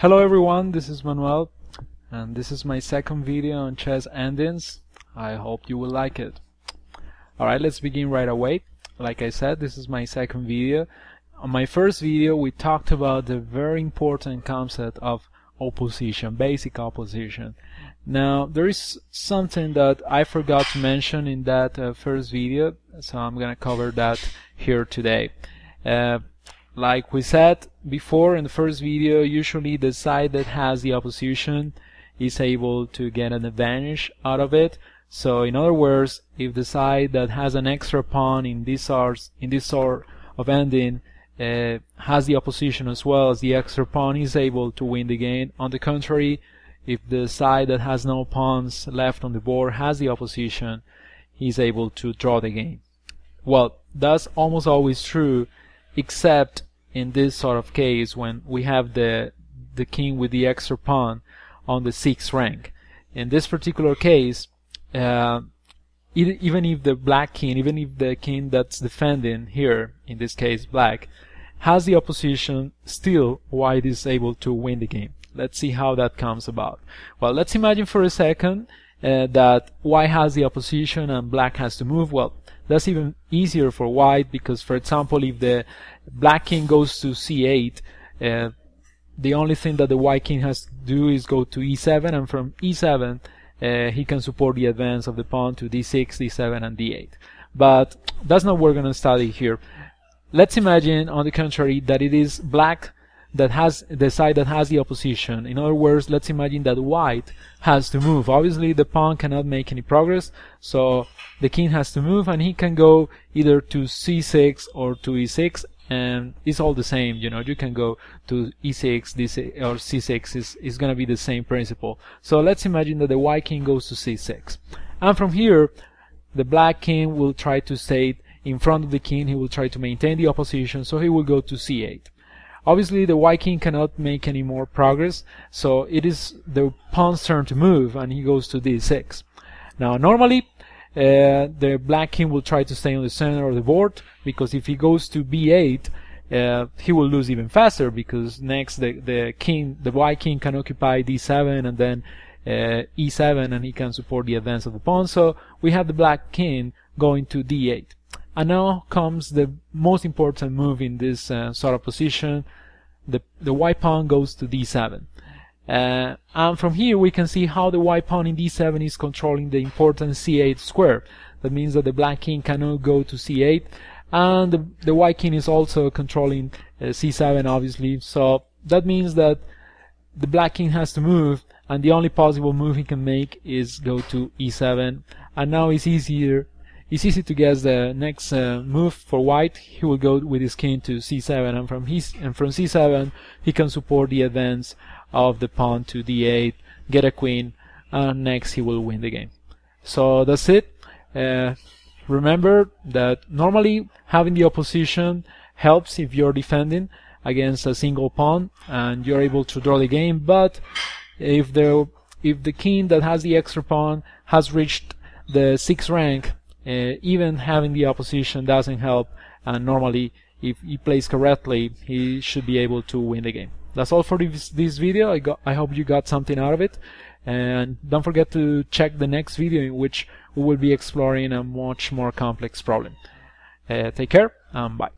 Hello everyone, this is Manuel, and this is my second video on chess endings. I hope you will like it. Alright, let's begin right away. Like I said, this is my second video. On my first video we talked about the very important concept of opposition, basic opposition. Now there is something that I forgot to mention in that first video, so I'm gonna cover that here today. Like we said before in the first video, usually the side that has the opposition is able to get an advantage out of it. So in other words, if the side that has an extra pawn in this sort of ending has the opposition as well as the extra pawn, is able to win the game. On the contrary, if the side that has no pawns left on the board has the opposition, he's able to draw the game. Well, that's almost always true, except in this sort of case when we have the king with the extra pawn on the 6th rank. In this particular case, even if the black king, even if the king that's defending here, in this case black, has the opposition, still white is able to win the game. Let's see how that comes about. Well, let's imagine for a second that white has the opposition and black has to move. Well, that's even easier for white because, for example, if the black king goes to c8, the only thing that the white king has to do is go to e7, and from e7 he can support the advance of the pawn to d6, d7 and d8. But that's not what we're going to study here. Let's imagine, on the contrary, that it is black that has the side that has the opposition. In other words, let's imagine that white has to move. Obviously the pawn cannot make any progress, so the king has to move, and he can go either to c6 or to e6, and it's all the same. You know, you can go to e6, d6 or c6. Is going to be the same principle. So let's imagine that the white king goes to c6, and from here the black king will try to stay in front of the king. He will try to maintain the opposition, so he will go to c8. Obviously the white king cannot make any more progress, so it is the pawn's turn to move, and he goes to d6. Now normally the black king will try to stay on the center of the board, because if he goes to b8 he will lose even faster, because next the white king can occupy d7 and then e7, and he can support the advance of the pawn. So we have the black king going to d8. And now comes the most important move in this sort of position. The white pawn goes to d7. And from here we can see how the white pawn in d7 is controlling the important c8 square. That means that the black king cannot go to c8, and the white king is also controlling c7, obviously. So that means that the black king has to move, and the only possible move he can make is go to e7. And now it's easy to guess the next move for white. He will go with his king to c7, and from c7 he can support the advance of the pawn to d8, get a queen, and next he will win the game. So that's it. Remember that normally having the opposition helps if you're defending against a single pawn and you're able to draw the game, but if the king that has the extra pawn has reached the 6th rank, even having the opposition doesn't help, and normally if he plays correctly he should be able to win the game. That's all for this video. I hope you got something out of it, and don't forget to check the next video in which we will be exploring a much more complex problem. Take care and bye.